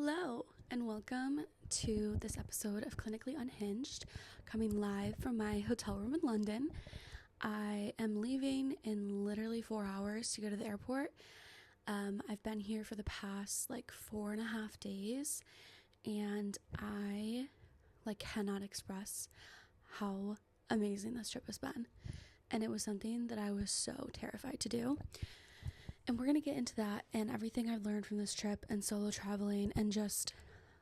Hello, and welcome to this episode of Clinically Unhinged, coming live from my hotel room in London. I am leaving in literally 4 hours to go to the airport. I've been here for the past 4.5 days, and I cannot express how amazing this trip has been. And it was something that I was so terrified to do. And we're going to get into that and everything I've learned from this trip and solo traveling and just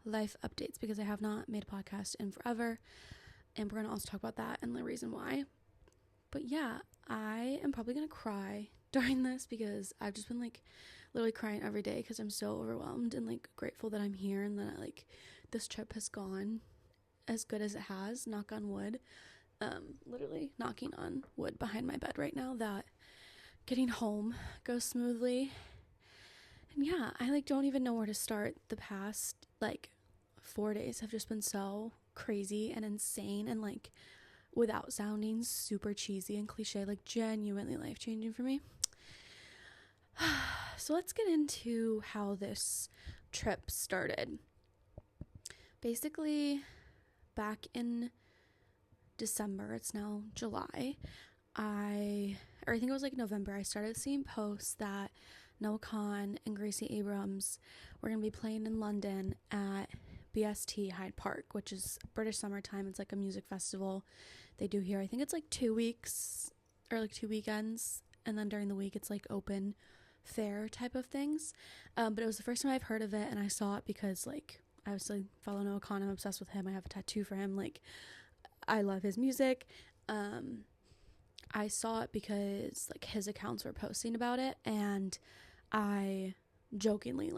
life updates, because I have not made a podcast in forever. And we're going to also talk about that and the reason why. But yeah, I am probably going to cry during this because I've just been literally crying every day because I'm so overwhelmed and grateful that I'm here and that this trip has gone as good as it has. Knock on wood. Literally knocking on wood behind my bed right now that getting home goes smoothly. And yeah, I don't even know where to start. The past 4 days have just been so crazy and insane and without sounding super cheesy and cliche, genuinely life-changing for me. So let's get into how this trip started. Basically, back in December, it's now July, I think it was November, I started seeing posts that Noah Kahan and Gracie Abrams were going to be playing in London at BST Hyde Park, which is British Summertime. It's a music festival they do here. I think it's 2 weeks or 2 weekends, and then during the week it's open fair type of things. But it was the first time I've heard of it, and I saw it because I obviously follow Noah Kahan. I'm obsessed with him. I have a tattoo for him. I love his music. I saw it because his accounts were posting about it, and I jokingly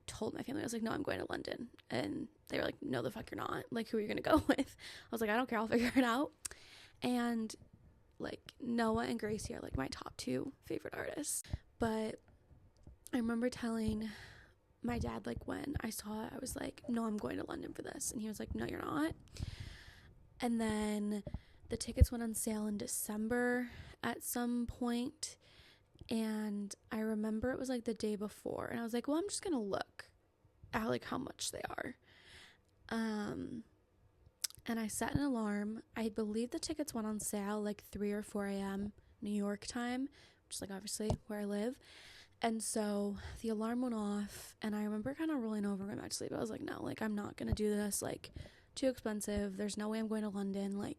told my family, I was no, I'm going to London, and they were no, the fuck you're not. Who are you gonna go with? I was I don't care, I'll figure it out. And Noah and Gracie are my top two favorite artists. But I remember telling my dad when I saw it, I was no, I'm going to London for this, and he was no, you're not. And then the tickets went on sale in December at some point, and I remember it was the day before, and I was well, I'm just gonna look at how much they are. And I set an alarm. I believe the tickets went on sale 3 or 4 a.m. New York time, which is obviously where I live. And so the alarm went off, and I remember kind of rolling over in my sleep. I was no, I'm not gonna do this. Too expensive. There's no way I'm going to London.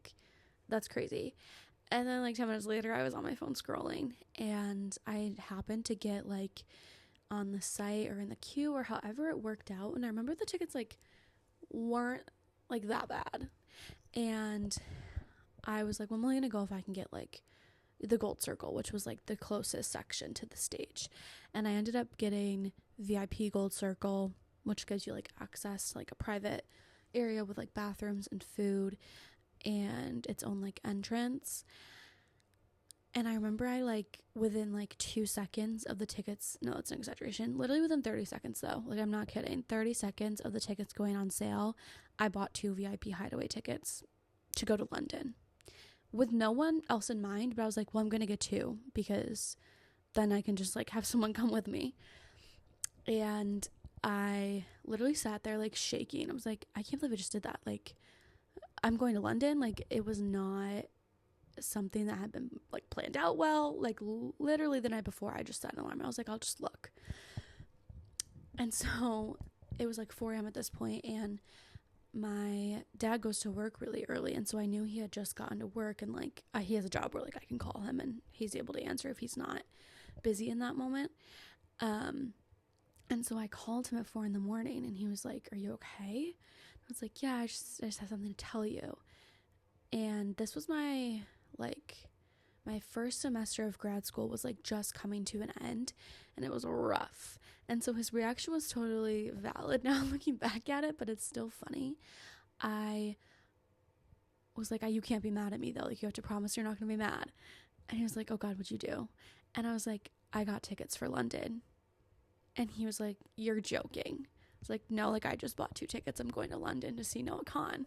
That's crazy. And then 10 minutes later, I was on my phone scrolling, and I happened to get on the site or in the queue or however it worked out. And I remember the tickets weren't that bad. And I was well, I'm only gonna go if I can get the Gold Circle, which was the closest section to the stage. And I ended up getting VIP Gold Circle, which gives you access to a private area with bathrooms and food and its own entrance. And I remember I within 2 seconds of the tickets, no, it's an exaggeration, literally within 30 seconds though, I'm not kidding, 30 seconds of the tickets going on sale, I bought 2 VIP Hideaway tickets to go to London with no one else in mind. But I was well, I'm gonna get 2 because then I can just have someone come with me. And I literally sat there shaking. I was I can't believe I just did that. I'm going to London. It was not something that had been planned out well. Literally the night before, I just set an alarm. I was I'll just look. And so it was 4 a.m. at this point, and my dad goes to work really early, and so I knew he had just gotten to work, and he has a job where I can call him and he's able to answer if he's not busy in that moment. And so I called him at 4 a.m, and he was are you okay? I was yeah, I just have something to tell you. And this was my first semester of grad school was just coming to an end, and it was rough. And so his reaction was totally valid now looking back at it, but it's still funny. I was you can't be mad at me though. You have to promise you're not going to be mad. And he was oh God, what'd you do? And I was I got tickets for London. And he was you're joking. I was no, I just bought 2 tickets. I'm going to London to see Noah Kahan.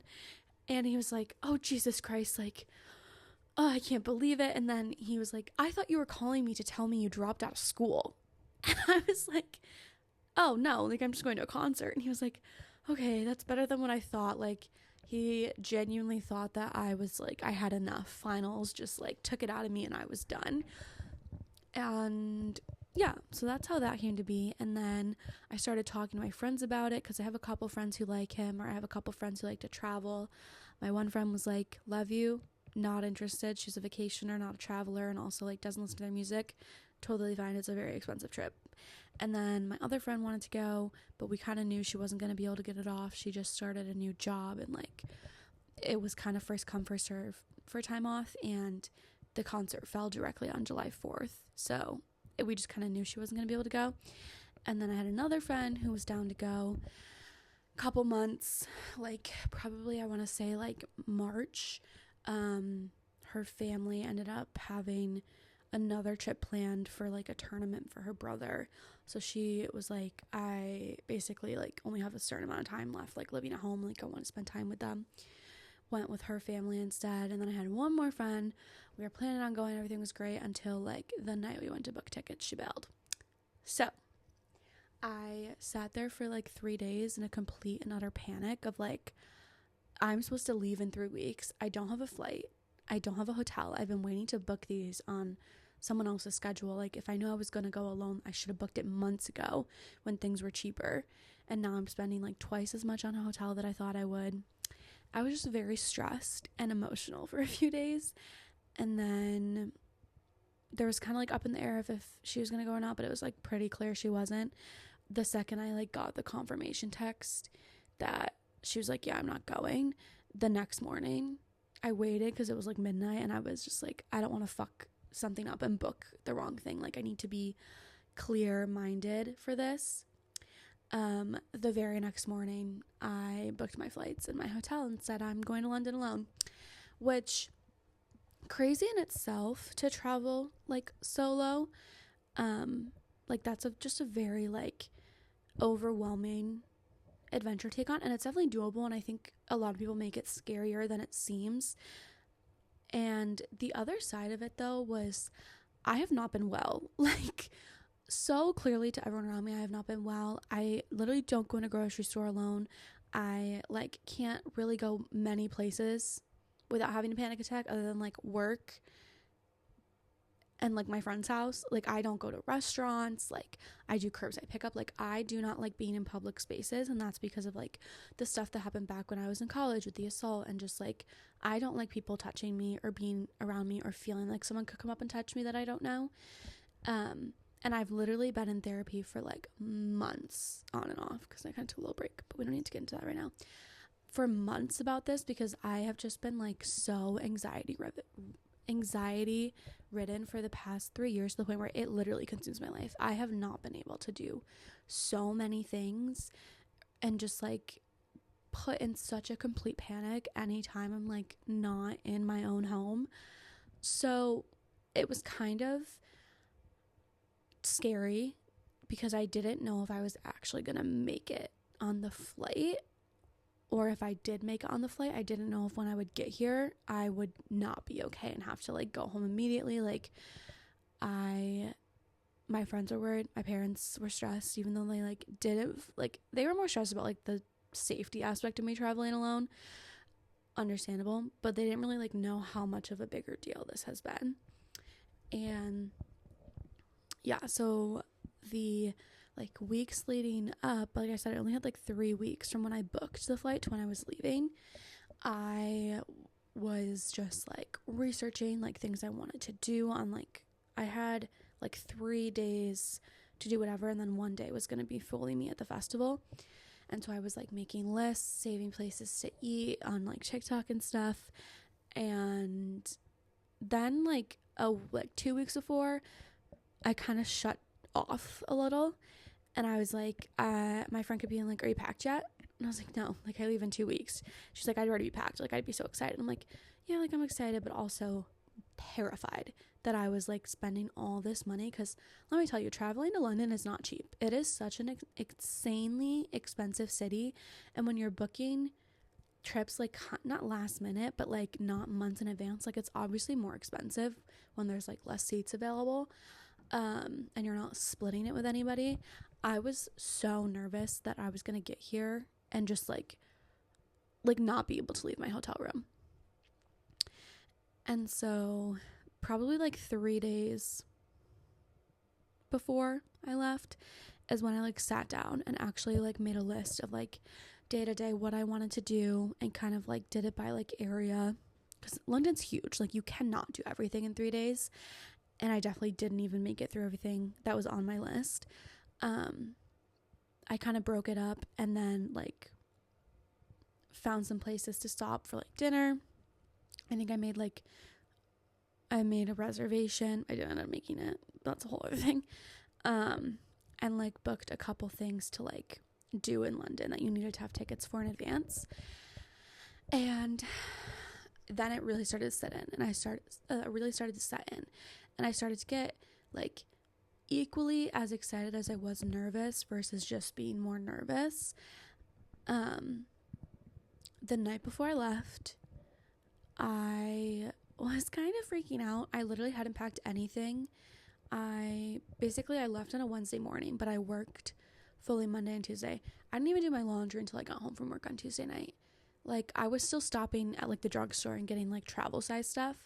And he was oh, Jesus Christ, oh, I can't believe it. And then he was I thought you were calling me to tell me you dropped out of school. And I was oh no, like I'm just going to a concert. And he was like, okay, that's better than what I thought. Like he genuinely thought that I was like, I had enough. Finals just like took it out of me and I was done. And yeah, so that's how that came to be. And then I started talking to my friends about it because I have a couple friends who like him, or I have a couple friends who like to travel. My one friend was like, love you, not interested. She's a vacationer, not a traveler, and also like doesn't listen to their music. Totally fine. It's a very expensive trip. And then my other friend wanted to go, but we kind of knew she wasn't going to be able to get it off. She just started a new job, and like it was kind of first come first serve for time off, and the concert fell directly on July 4th. So we just kind of knew she wasn't going to be able to go. And then I had another friend who was down to go a couple months, like probably I want to say like March. Her family ended up having another trip planned for like a tournament for her brother. So she was like, I basically like only have a certain amount of time left, like living at home. Like I want to spend time with them. Went with her family instead. And then I had one more friend. We were planning on going. Everything was great until like the night we went to book tickets, she bailed. So I sat there for like 3 days in a complete and utter panic of like, I'm supposed to leave in 3 weeks. I don't have a flight. I don't have a hotel. I've been waiting to book these on someone else's schedule. Like if I knew I was going to go alone, I should have booked it months ago when things were cheaper. And now I'm spending like twice as much on a hotel that I thought I would. I was just very stressed and emotional for a few days. And then there was kind of like up in the air if she was going to go or not, but it was like pretty clear she wasn't. The second I like got the confirmation text that she was like, yeah, I'm not going. The next morning I waited because it was like midnight and I was just like, I don't want to fuck something up and book the wrong thing. Like I need to be clear-minded for this. The very next morning I booked my flights and my hotel and said I'm going to London alone, which crazy in itself to travel like solo. Like that's just a very like overwhelming adventure take on, and it's definitely doable, and I think a lot of people make it scarier than it seems. And the other side of it though was I have not been well. Like so clearly to everyone around me, I have not been well. I literally don't go in a grocery store alone. I like can't really go many places without having a panic attack other than like work and like my friend's house. Like I don't go to restaurants. Like I do curbside pickup. Like I do not like being in public spaces, and that's because of like the stuff that happened back when I was in college with the assault, and just like I don't like people touching me or being around me or feeling like someone could come up and touch me that I don't know. And I've literally been in therapy for like months on and off because I kind of took a little break, but we don't need to get into that right now. For months about this because I have just been like so anxiety ridden for the past 3 years to the point where it literally consumes my life. I have not been able to do so many things and just like put in such a complete panic anytime I'm like not in my own home. So it was kind of scary because I didn't know if I was actually gonna make it on the flight, or if I did make it on the flight, I didn't know if when I would get here I would not be okay and have to like go home immediately. Like my friends were worried, my parents were stressed, even though they like didn't, like they were more stressed about like the safety aspect of me traveling alone. Understandable, but they didn't really like know how much of a bigger deal this has been. And yeah, so the like weeks leading up, like I said, I only had like 3 weeks from when I booked the flight to when I was leaving. I was just like researching like things I wanted to do on like, I had like 3 days to do whatever, and then one day was going to be fully me at the festival. And so I was like making lists, saving places to eat on like TikTok and stuff. And then like 2 weeks before, I kind of shut off a little, and I was like, my friend kept being like, are you packed yet? And I was like, no, like I leave in 2 weeks. She's like, I'd already be packed. Like I'd be so excited. I'm like, yeah, like I'm excited, but also terrified that I was like spending all this money. Because let me tell you, traveling to London is not cheap. It is such an insanely expensive city. And when you're booking trips like not last minute, but like not months in advance, like it's obviously more expensive when there's like less seats available. And you're not splitting it with anybody. I was so nervous that I was going to get here and just like not be able to leave my hotel room. And so probably like 3 days before I left is when I like sat down and actually like made a list of like day to day what I wanted to do and kind of like did it by like area, because London's huge. Like you cannot do everything in 3 days, and I definitely didn't even make it through everything that was on my list. I kind of broke it up and then like found some places to stop for like dinner. I think I made a reservation. I didn't end up making it. That's a whole other thing. And like booked a couple things to like do in London that you needed to have tickets for in advance. And then it really started to set in, and I started to get like equally as excited as I was nervous versus just being more nervous. The night before I left, I was kind of freaking out. I literally hadn't packed anything. I left on a Wednesday morning, but I worked fully Monday and Tuesday. I didn't even do my laundry until I got home from work on Tuesday night. Like, I was still stopping at like the drugstore and getting like travel size stuff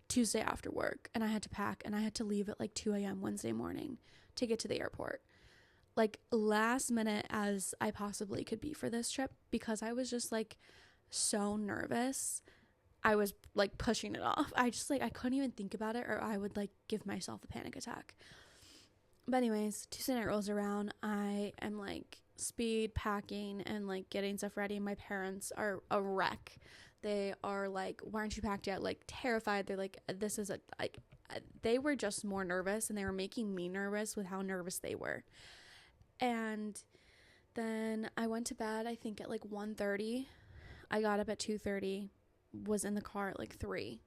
Tuesday after work, and I had to pack, and I had to leave at like 2 a.m. Wednesday morning to get to the airport. Like, last minute as I possibly could be for this trip, because I was just like so nervous. I was like pushing it off. I couldn't even think about it, or I would like give myself a panic attack. But anyways, Tuesday night rolls around. I am like speed packing and like getting stuff ready. My parents are a wreck. They are like, why aren't you packed yet? Like terrified. They're like, they were just more nervous, and they were making me nervous with how nervous they were. And then I went to bed, I think at like 1:30. I got up at 2:30. Was in the car at like 3,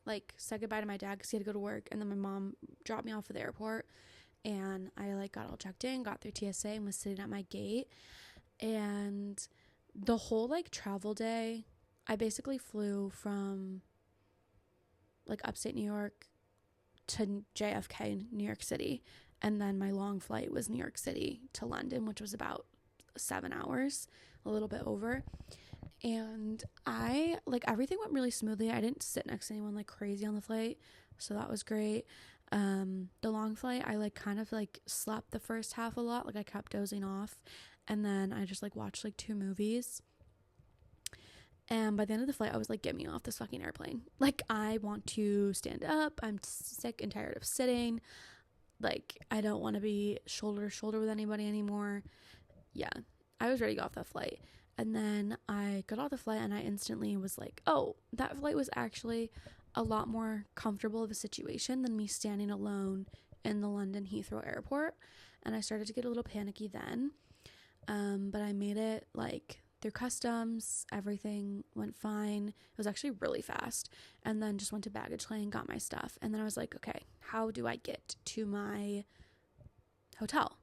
like said goodbye to my dad because he had to go to work, and then my mom dropped me off at the airport, and I like got all checked in, got through TSA, and was sitting at my gate. And the whole like travel day, I basically flew from like upstate New York to JFK, New York City, and then my long flight was New York City to London, which was about 7 hours, a little bit over. And everything went really smoothly. I didn't sit next to anyone like crazy on the flight, so that was great. The long flight, I like kind of like slept the first half a lot. Like I kept dozing off, and then I just like watched like 2 movies. And by the end of the flight, I was like, get me off this fucking airplane. Like, I want to stand up. I'm sick and tired of sitting. Like, I don't want to be shoulder to shoulder with anybody anymore. Yeah, I was ready to go off that flight. And then I got off the flight, and I instantly was like, oh, that flight was actually a lot more comfortable of a situation than me standing alone in the London Heathrow airport. And I started to get a little panicky then. But I made it like through customs. Everything went fine. It was actually really fast. And then just went to baggage claim, got my stuff. And then I was like, okay, how do I get to my hotel?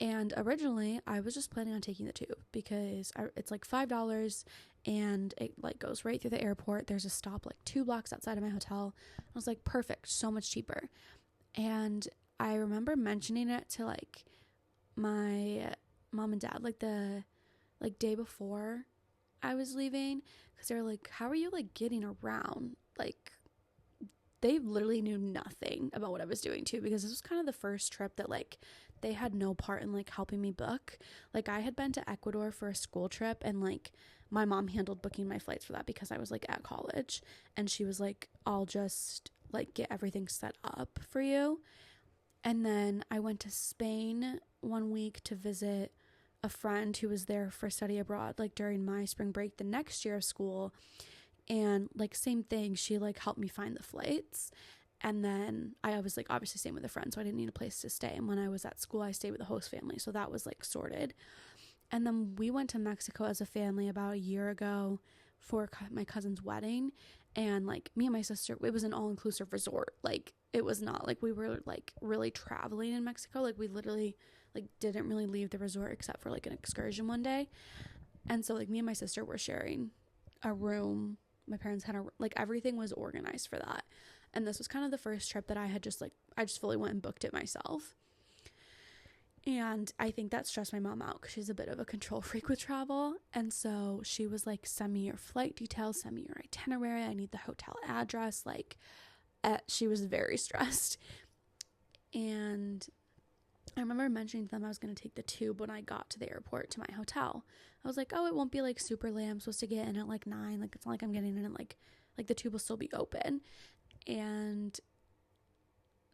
And originally, I was just planning on taking the tube because it's like $5, and it like goes right through the airport. There's a stop like 2 blocks outside of my hotel. I was like, perfect, so much cheaper. And I remember mentioning it to like my mom and dad like the day before I was leaving, because they were like, how are you like getting around? Like, they literally knew nothing about what I was doing too, because this was kind of the first trip that like they had no part in like helping me book. Like, I had been to Ecuador for a school trip, and like my mom handled booking my flights for that because I was like at college, and she was like, I'll just like get everything set up for you. And then I went to Spain 1 week to visit a friend who was there for study abroad, like during my spring break the next year of school. And like same thing, she like helped me find the flights. And then I was like obviously staying with a friend, so I didn't need a place to stay. And when I was at school, I stayed with the host family, so that was like sorted. And then we went to Mexico as a family about a year ago for my cousin's wedding. And like me and my sister, it was an all-inclusive resort. Like, it was not like we were like really traveling in Mexico. Like, we literally like didn't really leave the resort except for like an excursion one day. And so like me and my sister were sharing a room. My parents had like everything was organized for that. And this was kind of the first trip that I just fully went and booked it myself. And I think that stressed my mom out because she's a bit of a control freak with travel. And so she was like, send me your flight details, send me your itinerary. I need the hotel address. Like, she was very stressed. And I remember mentioning to them I was going to take the tube when I got to the airport to my hotel. I was like, oh, it won't be like super late. I'm supposed to get in at like 9. Like, it's not like I'm getting in at like the tube will still be open. And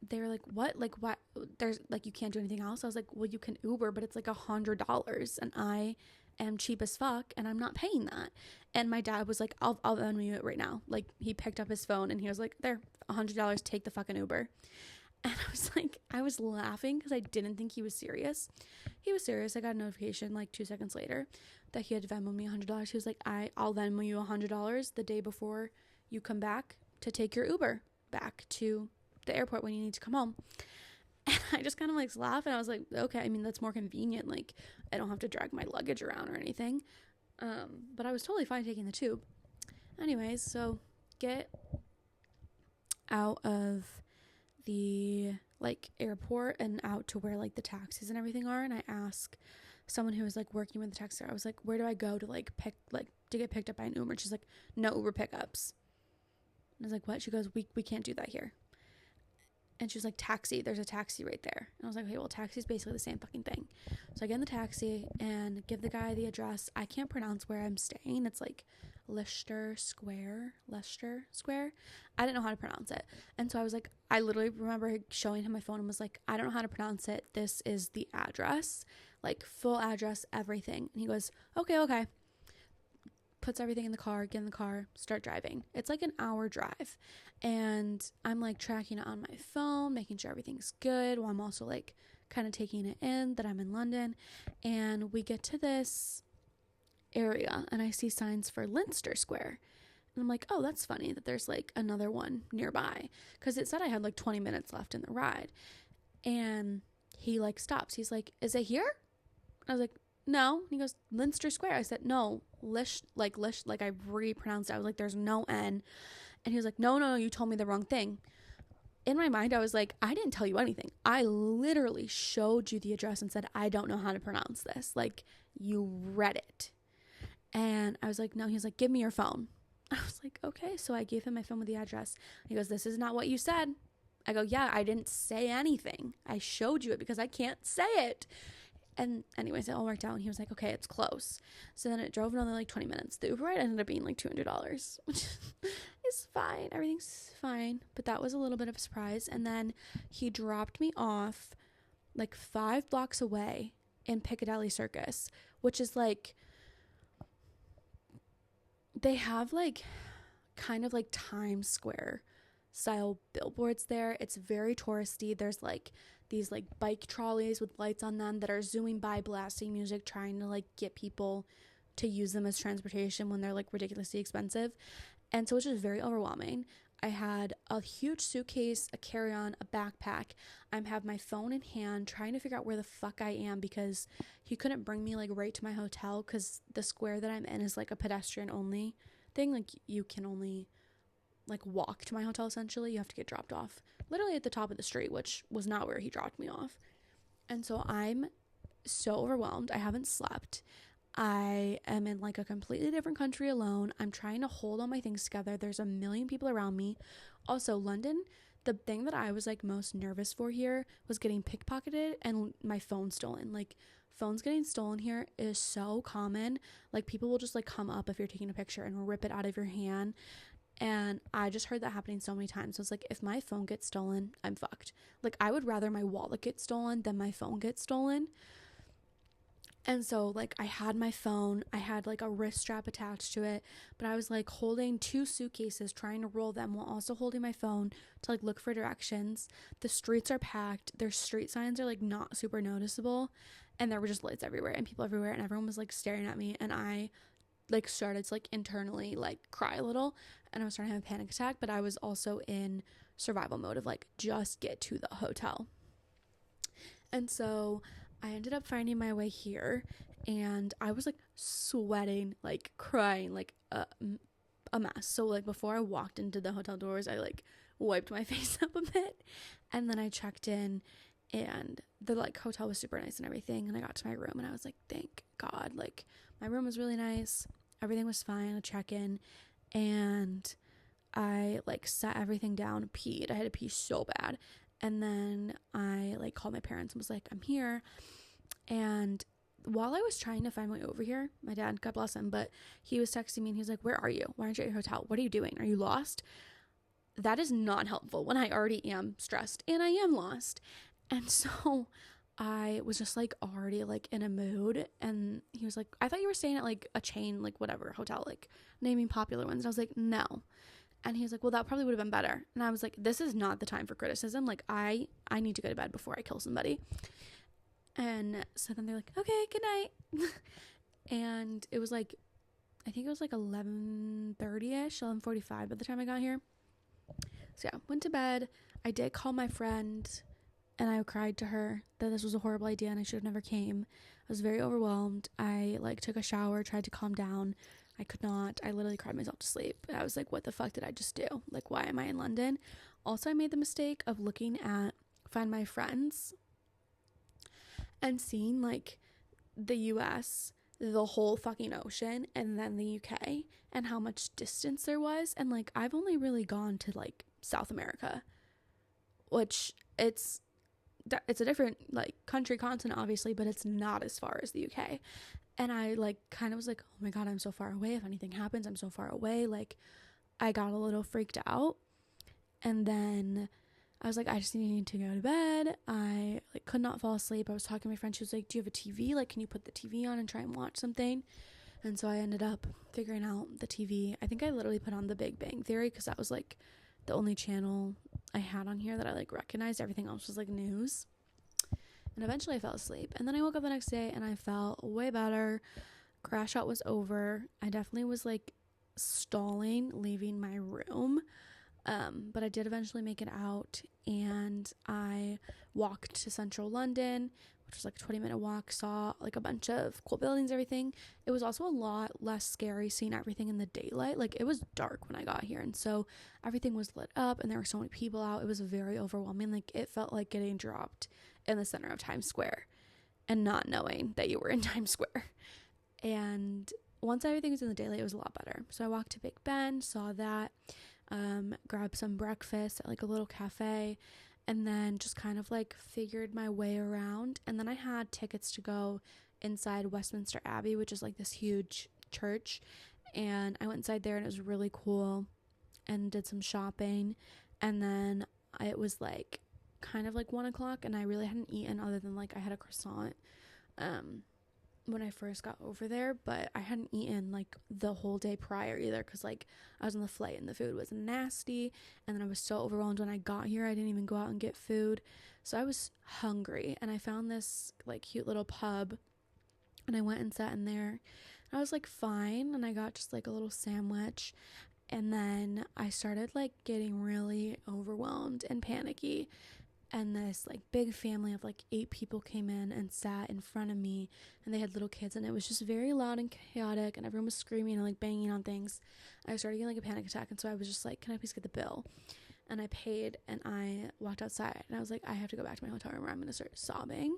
they were like, what? Like, what? There's like, you can't do anything else. I was like, well, you can Uber, but it's like $100 and I am cheap as fuck and I'm not paying that. And my dad was like, I'll Venmo it right now. Like, he picked up his phone and he was like, there, $100, take the fucking Uber. And I was laughing because I didn't think he was serious. He was serious. I got a notification like 2 seconds later that he had to Venmo me $100. He was like, I'll Venmo you $100 the day before you come back to take your Uber back to the airport when you need to come home. And I just kind of like laughed and I was like, okay, I mean, that's more convenient. Like, I don't have to drag my luggage around or anything. But I was totally fine taking the tube. Anyways, so get out of the like airport and out to where like the taxis and everything are, and I ask someone who was like working with the taxi, I was like, where do I go to like pick, like to get picked up by an Uber? And she's like, no Uber pickups. And I was like, what? She goes, we can't do that here. And she was like, taxi, there's a taxi right there. And I was like, okay, well, taxi is basically the same fucking thing. So I get in the taxi and give the guy the address. I can't pronounce where I'm staying. It's like Leicester Square. I didn't know how to pronounce it. And so I was like, I literally remember showing him my phone and was like, I don't know how to pronounce it. This is the address, like full address, everything. And he goes, okay. Puts everything in the car, get in the car, start driving. It's like an hour drive. And I'm like tracking it on my phone, making sure everything's good while I'm also like kind of taking it in that I'm in London. And we get to this area and I see signs for Leicester Square. And I'm like, oh, that's funny that there's like another one nearby. Because it said I had like 20 minutes left in the ride. And he like stops. He's like, is it here? I was like, no. And he goes, Leicester Square. I said, no, Lish, like I repronounced it. I was like, there's no N. And he was like, no, you told me the wrong thing. In my mind, I was like, I didn't tell you anything. I literally showed you the address and said, I don't know how to pronounce this. Like, you read it. And I was like, no. He was like, give me your phone. I was like, okay. So I gave him my phone with the address. He goes, this is not what you said. I go, yeah, I didn't say anything. I showed you it because I can't say it. And anyways, it all worked out. And he was like, okay, it's close. So then it drove another like 20 minutes. The Uber ride ended up being like $200, which is fine. Everything's fine. But that was a little bit of a surprise. And then he dropped me off like 5 blocks away in Piccadilly Circus, which is like, they have like kind of like Times Square style billboards there. It's very touristy. There's like these like bike trolleys with lights on them that are zooming by, blasting music, trying to like get people to use them as transportation when they're like ridiculously expensive. And so it's just very overwhelming. I had a huge suitcase, a carry-on, a backpack. I have my phone in hand trying to figure out where the fuck I am because he couldn't bring me like right to my hotel because the square that I'm in is like a pedestrian only thing. Like, you can only like walk to my hotel. Essentially, you have to get dropped off literally at the top of the street, which was not where he dropped me off. And so I'm so overwhelmed. I haven't slept. I am in like a completely different country alone. I'm trying to hold all my things together. There's a million people around me. Also, London, the thing that I was like most nervous for here was getting pickpocketed and my phone stolen. Like, phones getting stolen here is so common. Like, people will just like come up if you're taking a picture and rip it out of your hand. And I just heard that happening so many times. So it's like, if my phone gets stolen, I'm fucked. Like, I would rather my wallet get stolen than my phone get stolen. And so like, I had my phone, I had like a wrist strap attached to it, but I was like holding 2 suitcases, trying to roll them while also holding my phone to like look for directions. The streets are packed. Their street signs are like not super noticeable. And there were just lights everywhere and people everywhere. And everyone was like staring at me. And I like started to like internally like cry a little. And I was starting to have a panic attack, but I was also in survival mode of like, just get to the hotel. And so I ended up finding my way here and I was like sweating, like crying, like a mess. So like, before I walked into the hotel doors, I like wiped my face up a bit and then I checked in and the like hotel was super nice and everything. And I got to my room and I was like, thank God. Like, my room was really nice. Everything was fine. I check in and I like set everything down, peed. I had to pee so bad. And then I like called my parents and was like, I'm here. And while I was trying to find my way over here, my dad, God bless him, but he was texting me and he was like, where are you? Why aren't you at your hotel? What are you doing? Are you lost? That is not helpful when I already am stressed and I am lost. And so I was just like already like in a mood, and he was like, I thought you were staying at like a chain, like whatever hotel, like naming popular ones. And I was like, no. And he was like, well, that probably would have been better. And I was like, this is not the time for criticism. Like, I need to go to bed before I kill somebody. And so then they're like, okay, good night. And it was like, I think it was like 11:30ish, 11:45 by the time I got here. So yeah, went to bed. I did call my friend and I cried to her that this was a horrible idea and I should have never came. I was very overwhelmed. I like took a shower, tried to calm down. I could not. I literally cried myself to sleep. I was like, what the fuck did I just do? Like, why am I in London? Also, I made the mistake of looking at Find My Friends and seeing like the US, the whole fucking ocean, and then the UK, and how much distance there was. And like, I've only really gone to like South America, which it's a different like country, continent, obviously, but it's not as far as the UK. And I like kind of was like, oh my God, I'm so far away. If anything happens, I'm so far away. Like, I got a little freaked out. And then I was like, I just need to go to bed. I like could not fall asleep. I was talking to my friend. She was like, do you have a TV? Like, can you put the TV on and try and watch something? And so I ended up figuring out the TV. I think I literally put on The Big Bang Theory because that was like the only channel I had on here that I like recognized. Everything else was like news. And eventually I fell asleep. And then I woke up the next day and I felt way better. Crash out was over. I definitely was like stalling leaving my room. But I did eventually make it out, and I walked to central London, which was like a 20-minute walk, saw like a bunch of cool buildings, everything. It was also a lot less scary seeing everything in the daylight. Like, it was dark when I got here, and so everything was lit up and there were so many people out. It was very overwhelming. Like, it felt like getting dropped in the center of Times Square and not knowing that you were in Times Square. And once everything was in the daylight, it was a lot better. So I walked to Big Ben, saw that, grabbed some breakfast at like a little cafe, and then just kind of like figured my way around. And then I had tickets to go inside Westminster Abbey, which is like this huge church, and I went inside there and it was really cool and did some shopping. And then it was like kind of like 1 o'clock and I really hadn't eaten other than like I had a croissant when I first got over there, but I hadn't eaten like the whole day prior either because like I was on the flight and the food was nasty, and then I was so overwhelmed when I got here I didn't even go out and get food. So I was hungry, and I found this like cute little pub and I went and sat in there. I was like fine, and I got just like a little sandwich, and then I started like getting really overwhelmed and panicky. And this like big family of like 8 people came in and sat in front of me, and they had little kids, and it was just very loud and chaotic, and everyone was screaming and like banging on things. I started getting like a panic attack, and so I was just like, can I please get the bill? And I paid, and I walked outside, and I was like, I have to go back to my hotel room or I'm gonna start sobbing.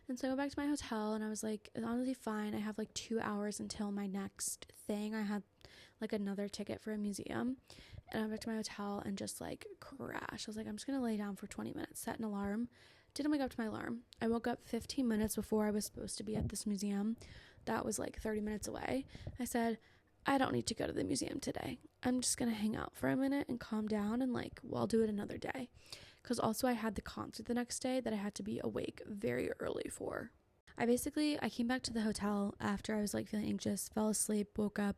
And so I went back to my hotel, and I was like, it's honestly fine. I have like 2 hours until my next thing. I had like another ticket for a museum. And I went back to my hotel and just like crashed. I was like, I'm just gonna lay down for 20 minutes, set an alarm. Didn't wake up to my alarm. I woke up 15 minutes before I was supposed to be at this museum. That was like 30 minutes away. I said, I don't need to go to the museum today. I'm just gonna hang out for a minute and calm down, and like, well, I'll do it another day. Because also I had the concert the next day that I had to be awake very early for. I came back to the hotel after I was like feeling anxious, fell asleep, woke up,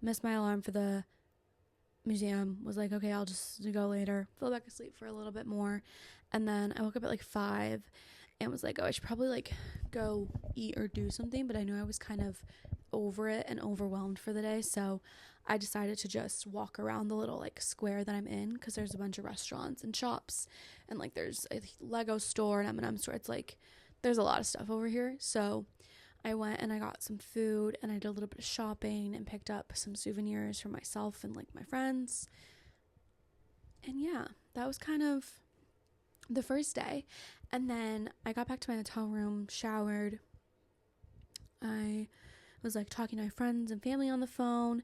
missed my alarm for the museum, was like, okay, I'll just go later, fell back asleep for a little bit more, and then I woke up at like 5 and was like, oh, I should probably like go eat or do something, but I knew I was kind of over it and overwhelmed for the day, so I decided to just walk around the little like square that I'm in, because there's a bunch of restaurants and shops, and like there's a Lego store and M&M store. It's like there's a lot of stuff over here. So I went and I got some food, and I did a little bit of shopping and picked up some souvenirs for myself and like my friends. And yeah, that was kind of the first day. And then I got back to my hotel room, showered. I was like talking to my friends and family on the phone.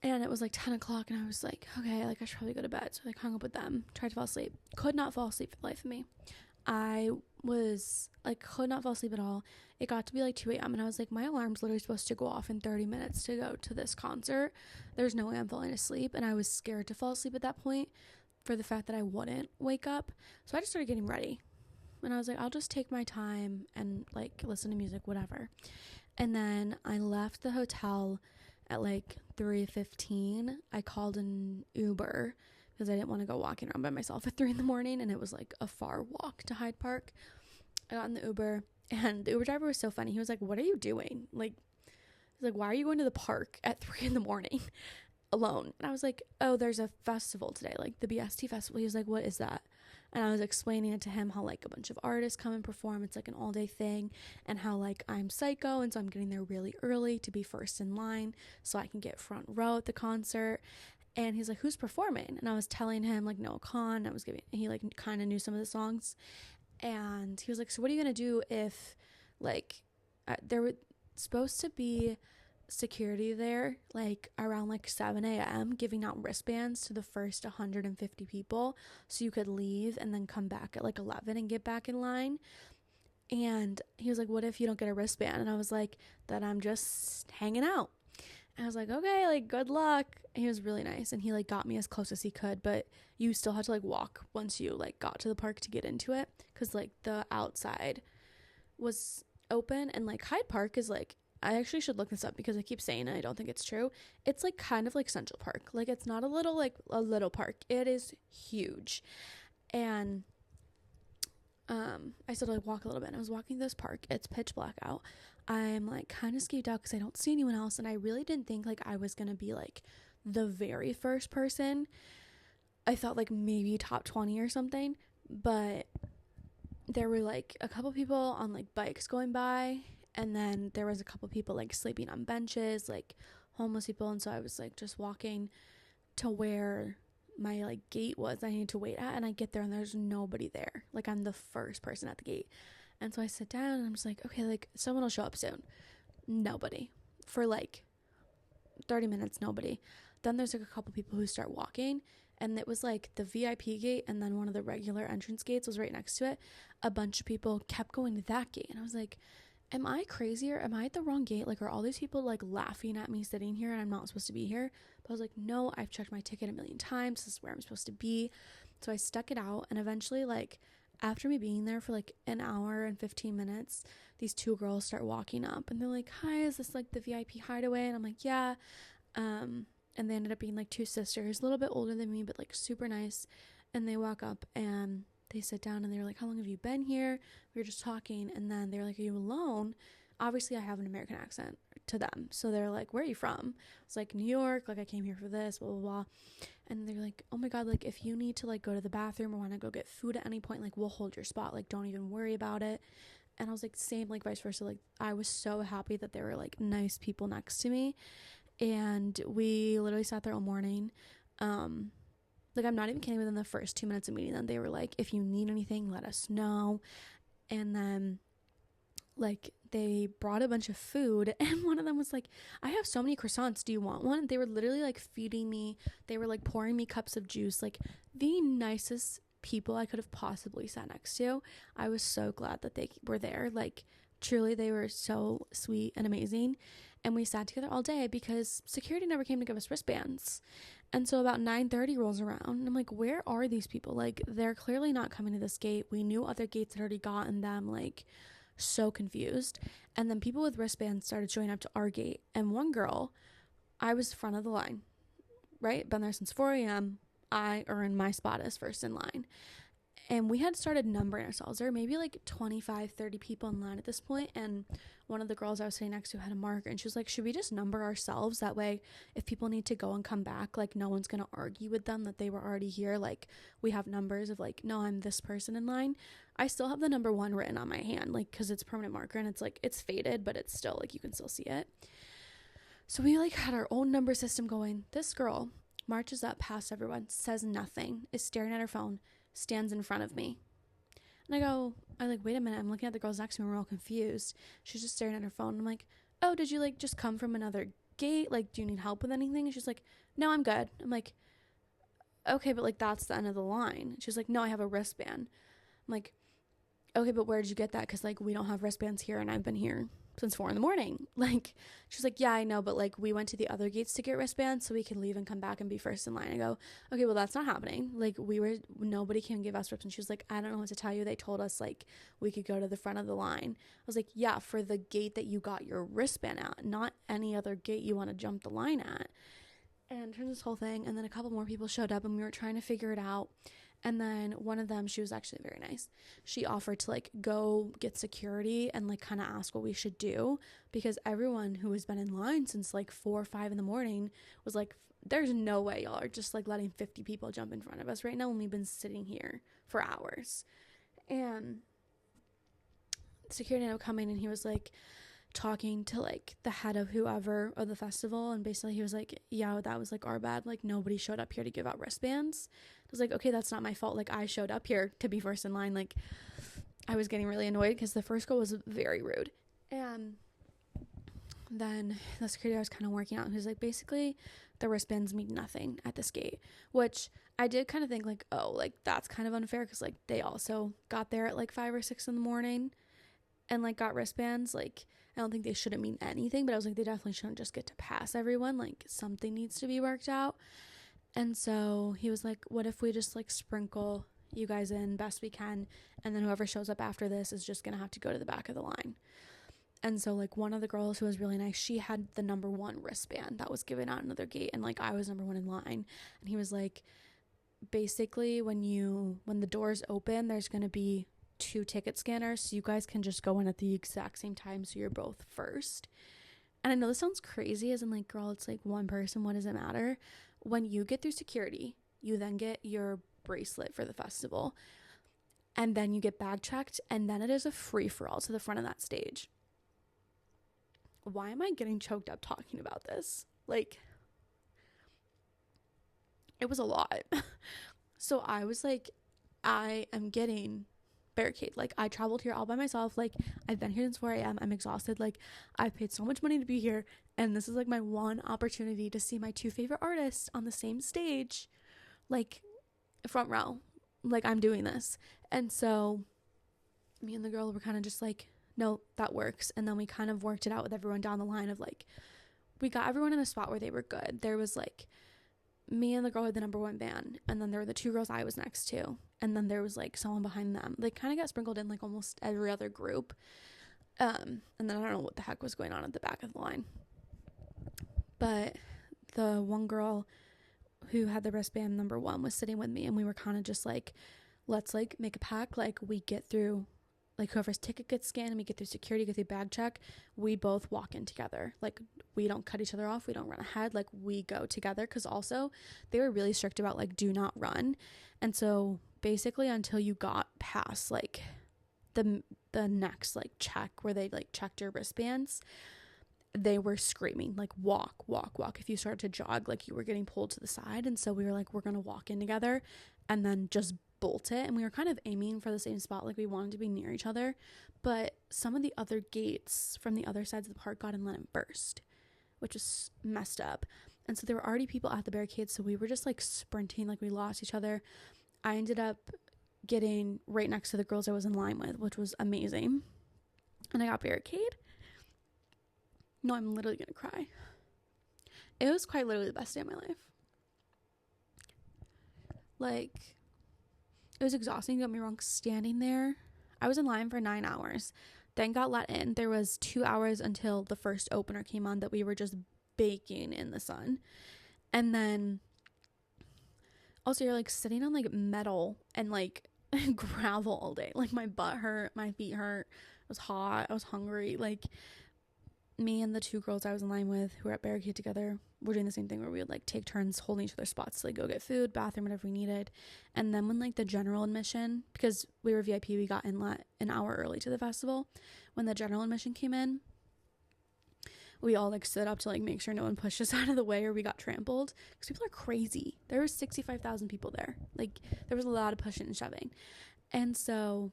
And it was like 10 o'clock and I was like, okay, like I should probably go to bed. So I like hung up with them, tried to fall asleep. Could not fall asleep for the life of me. I was like, could not fall asleep at all. It got to be like 2 a.m. and I was like, my alarm's literally supposed to go off in 30 minutes to go to this concert. There's no way I'm falling asleep. And I was scared to fall asleep at that point for the fact that I wouldn't wake up. So I just started getting ready. And I was like, I'll just take my time and like listen to music, whatever. And then I left the hotel at like 3:15. I called an Uber because I didn't want to go walking around by myself at 3 in the morning, and it was like a far walk to Hyde Park. I got in the Uber, and the Uber driver was so funny. He was like, what are you doing? Like, he's like, why are you going to the park at 3 in the morning alone? And I was like, oh, there's a festival today, like the BST festival. He was like, what is that? And I was explaining it to him how like a bunch of artists come and perform. It's like an all day thing, and how like I'm psycho, and so I'm getting there really early to be first in line so I can get front row at the concert. And he's like, who's performing? And I was telling him like Noah Kahan. He like kind of knew some of the songs. And he was like, so what are you going to do if like there was supposed to be security there like around like 7 a.m. giving out wristbands to the first 150 people so you could leave and then come back at like 11 and get back in line. And he was like, what if you don't get a wristband? And I was like, that I'm just hanging out. And I was like, okay, like good luck. And he was really nice, and he like got me as close as he could, but you still had to like walk once you like got to the park to get into it, because like the outside was open. And like Hyde Park is like, I actually should look this up because I keep saying it, I don't think it's true. It's like kind of like Central Park. Like it's not a little park. It is huge. And I still like walk a little bit. And I was walking this park. It's pitch black out. I'm like kind of skeeved out because I don't see anyone else, and I really didn't think like I was gonna be like the very first person. I thought like maybe top 20 or something, but there were like a couple people on like bikes going by, and then there was a couple people like sleeping on benches, like homeless people. And so I was like just walking to where my like gate was I needed to wait at, and I get there and there's nobody there. Like I'm the first person at the gate. And so I sit down and I'm just like, okay, like someone will show up soon. Nobody. For like 30 minutes, nobody. Then there's like a couple people who start walking, and it was like the VIP gate, and then one of the regular entrance gates was right next to it. A bunch of people kept going to that gate, and I was like, am I crazy, or am I at the wrong gate? Like, are all these people like laughing at me sitting here and I'm not supposed to be here? But I was like, no, I've checked my ticket a million times. This is where I'm supposed to be. So I stuck it out, and eventually, like, after me being there for like an hour and 15 minutes, these two girls start walking up, and they're like, hi, is this like the VIP hideaway? And I'm like, yeah. And they ended up being like two sisters, a little bit older than me, but like super nice. And they walk up and they sit down, and they're like, how long have you been here? We were just talking. And then they're like, are you alone? Obviously I have an American accent to them, so they're like, where are you from? I was like, New York, like I came here for this, blah blah blah. And they're like, oh my god, like if you need to like go to the bathroom or want to go get food at any point, like we'll hold your spot, like don't even worry about it. And I was like, same, like vice versa. Like I was so happy that there were like nice people next to me. And we literally sat there all morning. Like I'm not even kidding, within the first 2 minutes of meeting them, they were like, if you need anything, let us know. And then like they brought a bunch of food, and one of them was like, I have so many croissants, do you want one? They were literally like feeding me. They were like pouring me cups of juice. Like the nicest people I could have possibly sat next to. I was so glad that they were there. Like truly, they were so sweet and amazing. And we sat together all day because security never came to give us wristbands. And so about 9:30 rolls around, and I'm like, where are these people? Like they're clearly not coming to this gate. We knew other gates had already gotten them. Like so confused. And then people with wristbands started showing up to our gate, and one girl, I was front of the line, right? Been there since 4 a.m. I earned my spot as first in line, and we had started numbering ourselves. There were maybe like 25, 30 people in line at this point, and one of the girls I was sitting next to had a marker, and she was like, should we just number ourselves? That way, if people need to go and come back, like no one's gonna argue with them that they were already here. Like we have numbers of like, no, I'm this person in line. I still have the number 1 written on my hand, like because it's permanent marker, and it's like, it's faded, but it's still like you can still see it. So we like had our own number system going. This girl marches up past everyone, says nothing, is staring at her phone, stands in front of me. And I like, wait a minute, I'm looking at the girls next to me, we're all confused. She's just staring at her phone. I'm like, oh, did you like just come from another gate? Like, do you need help with anything? And she's like, no, I'm good. I'm like, okay, but like that's the end of the line. She's like, no, I have a wristband. I'm like, okay, but where did you get that? Because like we don't have wristbands here, and I've been here since 4 a.m. Like, she's like, yeah, I know, but like we went to the other gates to get wristbands so we can leave and come back and be first in line. I go, okay, well that's not happening. Like nobody can give us wristbands. She was like, I don't know what to tell you. They told us like we could go to the front of the line. I was like, yeah, for the gate that you got your wristband at, not any other gate you want to jump the line at. And turns this whole thing, and then a couple more people showed up, and we were trying to figure it out. And then one of them, she was actually very nice. She offered to like go get security and like kind of ask what we should do, because everyone who has been in line since like 4 or 5 in the morning was like, there's no way y'all are just like letting 50 people jump in front of us right now when we've been sitting here for hours. And security ended up coming, and he was like talking to like the head of whoever of the festival, and basically he was like, yeah, that was like our bad, like nobody showed up here to give out wristbands. I was like, okay, that's not my fault, like I showed up here to be first in line. Like I was getting really annoyed because the first girl was very rude. And then the security I was kind of working out, who's like, basically the wristbands mean nothing at this gate, which I did kind of think like, oh, like that's kind of unfair, because like they also got there at like 5 or 6 in the morning and like got wristbands. Like I don't think they shouldn't mean anything, but I was like, they definitely shouldn't just get to pass everyone. Like something needs to be worked out. And so he was like, what if we just like sprinkle you guys in best we can, and then whoever shows up after this is just gonna have to go to the back of the line. And so like one of the girls who was really nice, she had the number 1 wristband that was given out another gate, and like I was number 1 in line. And he was like, basically when the doors open, there's gonna be 2 ticket scanners, so you guys can just go in at the exact same time, so you're both first. And I know this sounds crazy, as in like, girl, it's like one person, what does it matter? When you get through security, you then get your bracelet for the festival, and then you get bag checked, and then it is a free-for-all to the front of that stage. Why am I getting choked up talking about this? Like, it was a lot. So I was like, I am getting barricade. Like I traveled here all by myself. Like I've been here since 4 a.m. I'm exhausted. Like I've paid so much money to be here, and this is like my one opportunity to see my 2 favorite artists on the same stage, like front row. Like I'm doing this. And so me and the girl were kind of just like, no, that works. And then we kind of worked it out with everyone down the line of like, we got everyone in a spot where they were good. There was like me and the girl had the number 1 band, and then there were the 2 girls I was next to, and then there was like someone behind them. They kind of got sprinkled in like almost every other group. And then I don't know what the heck was going on at the back of the line, but the one girl who had the wristband number 1 was sitting with me, and we were kind of just like, let's like make a pact, like we get through, like whoever's ticket gets scanned and we get through security, get through bag check, we both walk in together. Like we don't cut each other off, we don't run ahead, like we go together. Because also they were really strict about like do not run. And so basically until you got past like the next like check where they like checked your wristbands, they were screaming like walk. If you started to jog, like you were getting pulled to the side. And so we were like, we're gonna walk in together and then just bolt it. And we were kind of aiming for the same spot, like we wanted to be near each other, but some of the other gates from the other sides of the park got in line first, which is messed up. And so there were already people at the barricades, so we were just like sprinting, like we lost each other. I ended up getting right next to the girls I was in line with, which was amazing. And I got barricade. No, I'm literally gonna cry. It was quite literally the best day of my life. Like, it was exhausting, don't get me wrong, standing there. I was in line for 9 hours, then got let in. There was 2 hours until the first opener came on that we were just baking in the sun. And then also you're like sitting on like metal and like gravel all day. Like my butt hurt, my feet hurt, it was hot, I was hungry. Like me and the 2 girls I was in line with who were at barricade together were doing the same thing where we would like take turns holding each other's spots to like go get food, bathroom, whatever we needed. And then when like the general admission, because we were VIP, we got in an hour early to the festival. When the general admission came in, we all like stood up to like make sure no one pushed us out of the way or we got trampled, because people are crazy. There were 65,000 people there. Like, there was a lot of pushing and shoving. And so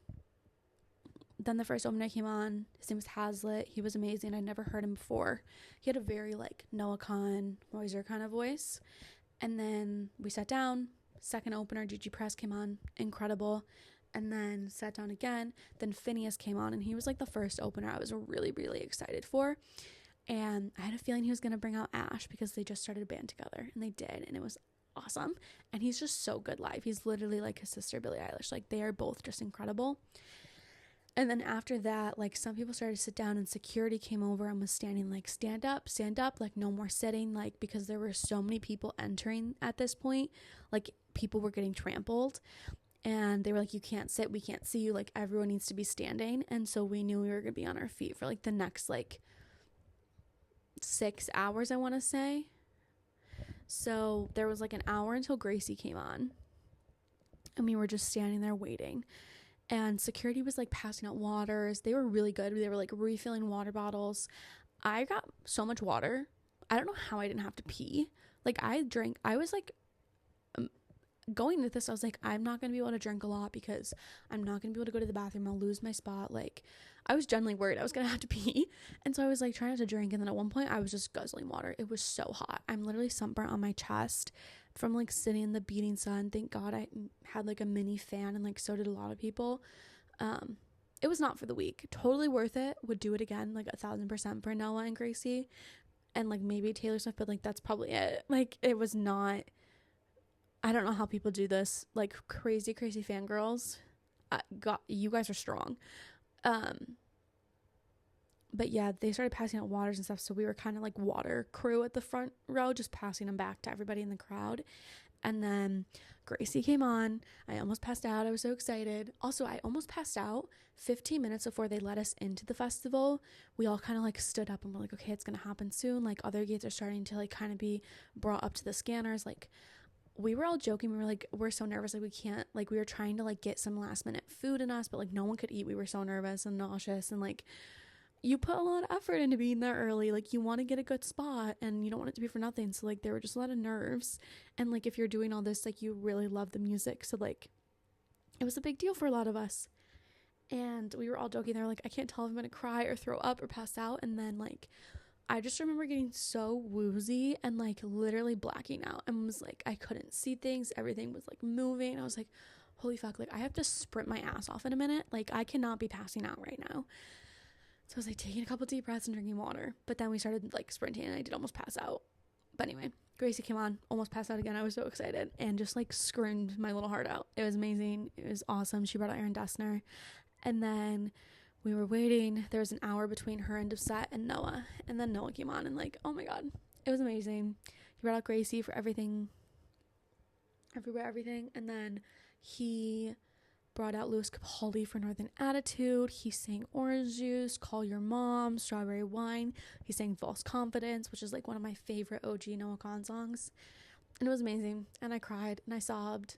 then the first opener came on. His name was Hazlitt. He was amazing. I'd never heard him before. He had a very like Noah Kahan, Moiser kind of voice. And then we sat down. Second opener, Gigi Press came on. Incredible. And then sat down again. Then Phineas came on, and he was like the first opener I was really, really excited for. And I had a feeling he was going to bring out Ash, because they just started a band together, and they did, and it was awesome. And he's just so good live. He's literally like his sister Billie Eilish. Like, they are both just incredible. And then after that, like, some people started to sit down, and security came over and was standing like, stand up, like no more sitting, like, because there were so many people entering at this point. Like, people were getting trampled, and they were like, you can't sit, we can't see you, like, everyone needs to be standing. And so we knew we were gonna be on our feet for like the next like 6 hours, I want to say. So there was like an hour until Gracie came on, and we were just standing there waiting. And security was like passing out waters. They were really good. They were like refilling water bottles. I got so much water. I don't know how I didn't have to pee. Like, I was like, going into this, I was like, I'm not going to be able to drink a lot, because I'm not going to be able to go to the bathroom. I'll lose my spot. Like, I was genuinely worried I was going to have to pee. And so I was like trying not to drink. And then at one point I was just guzzling water. It was so hot. I'm literally sunburnt on my chest from like sitting in the beating sun. Thank God I had like a mini fan, and like so did a lot of people. It was not for the week. Totally worth it. Would do it again, like 1,000% for Noah and Gracie, and like maybe Taylor Swift, but like that's probably it. Like, it was not, I don't know how people do this, like crazy fangirls. You guys are strong. But yeah, they started passing out waters and stuff, so we were kind of like water crew at the front row, just passing them back to everybody in the crowd. And then Gracie came on. I almost passed out. I was so excited. Also, I almost passed out 15 minutes before they let us into the festival. We all kind of like stood up and were like, okay, it's gonna happen soon. Like, other gates are starting to like kind of be brought up to the scanners. Like, we were all joking. We were like, we're so nervous. Like, we can't, like, we were trying to like get some last minute food in us, but like no one could eat. We were so nervous and nauseous, and like, you put a lot of effort into being there early. Like, you want to get a good spot, and you don't want it to be for nothing. So like, there were just a lot of nerves. And like, if you're doing all this, like, you really love the music. So like, it was a big deal for a lot of us. And we were all joking. They were like, I can't tell if I'm going to cry or throw up or pass out. And then like, I just remember getting so woozy and like literally blacking out, and was like, I couldn't see things. Everything was like moving. I was like, holy fuck, like, I have to sprint my ass off in a minute. Like, I cannot be passing out right now. So I was like taking a couple deep breaths and drinking water. But then we started like sprinting, and I did almost pass out. But anyway, Gracie came on, almost passed out again. I was so excited and just like screamed my little heart out. It was amazing. It was awesome. She brought out Aaron Dessner. And then we were waiting. There was an hour between her end of set and Noah. And then Noah came on, and like, oh my God, it was amazing. He brought out Gracie for everything. Everywhere, everything. And then he brought out Louis Capaldi for Northern Attitude. He sang Orange Juice, Call Your Mom, Strawberry Wine. He sang False Confidence, which is like one of my favorite OG Noah Kahan songs. And it was amazing. And I cried and I sobbed.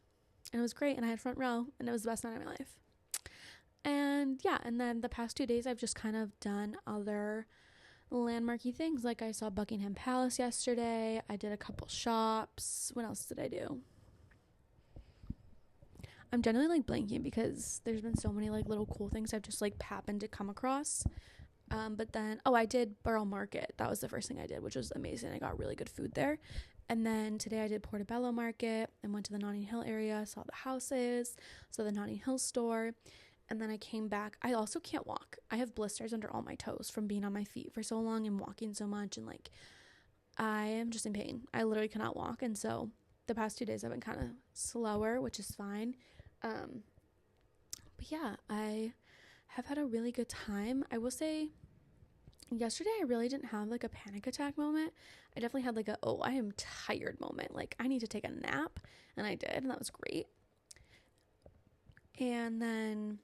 And it was great. And I had front row. And it was the best night of my life. And yeah, and then the past 2 days I've just kind of done other landmarky things. Like, I saw Buckingham Palace yesterday. I did a couple shops. What else did I do? I'm generally like blanking, because there's been so many like little cool things I've just like happened to come across. But then, I did Borough Market. That was the first thing I did, which was amazing. I got really good food there. And then today I did Portobello Market and went to the Notting Hill area, saw the houses, saw the Notting Hill store. And then I came back. I also can't walk. I have blisters under all my toes from being on my feet for so long and walking so much. And like, I am just in pain. I literally cannot walk. And so the past 2 days I've been kind of slower, which is fine. But yeah, I have had a really good time. I will say yesterday I really didn't have like a panic attack moment. I definitely had like I am tired moment. Like, I need to take a nap, and I did, and that was great. And then,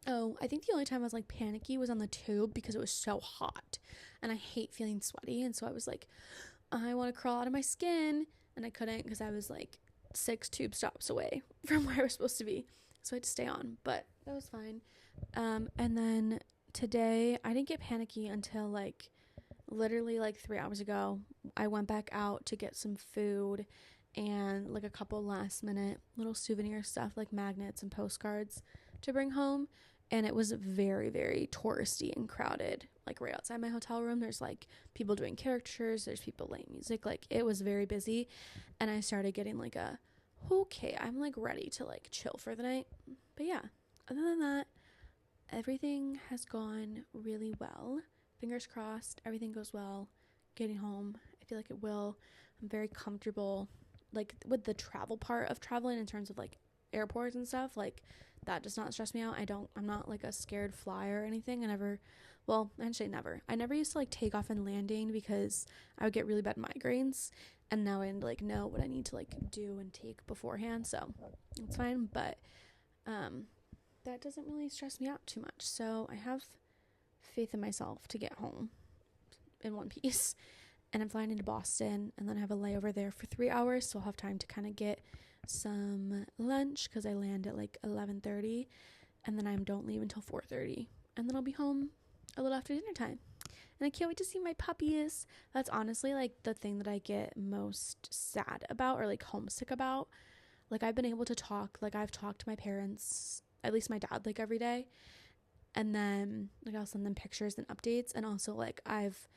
I think the only time I was like panicky was on the tube, because it was so hot and I hate feeling sweaty. And so I was like, I want to crawl out of my skin, and I couldn't, because I was like 6 tube stops away from where I was supposed to be, so I had to stay on, but that was fine. And then today I didn't get panicky until like literally like 3 hours ago, I went back out to get some food and like a couple last minute little souvenir stuff like magnets and postcards to bring home. And it was very, very touristy and crowded. Like right outside my hotel room, there's like people doing caricatures, there's people playing music. Like it was very busy. And I started getting like okay, I'm like ready to like chill for the night. But yeah, other than that, everything has gone really well. Fingers crossed, everything goes well. Getting home, I feel like it will. I'm very comfortable, like with the travel part of traveling in terms of like airports and stuff. Like that does not stress me out. I'm not like a scared flyer or anything. I never used to like take off and landing because I would get really bad migraines, and now I like know what I need to like do and take beforehand, so it's fine. But that doesn't really stress me out too much, so I have faith in myself to get home in one piece. And I'm flying into Boston, and then I have a layover there for 3 hours, so I'll have time to kind of get some lunch because I land at like 11:30, and then I don't leave until 4:30, and then I'll be home a little after dinner time. And I can't wait to see my puppies. That's honestly like the thing that I get most sad about or like homesick about. Like I've been able to talk, like I've talked to my parents, at least my dad, like every day, and then like I'll send them pictures and updates, and also like I've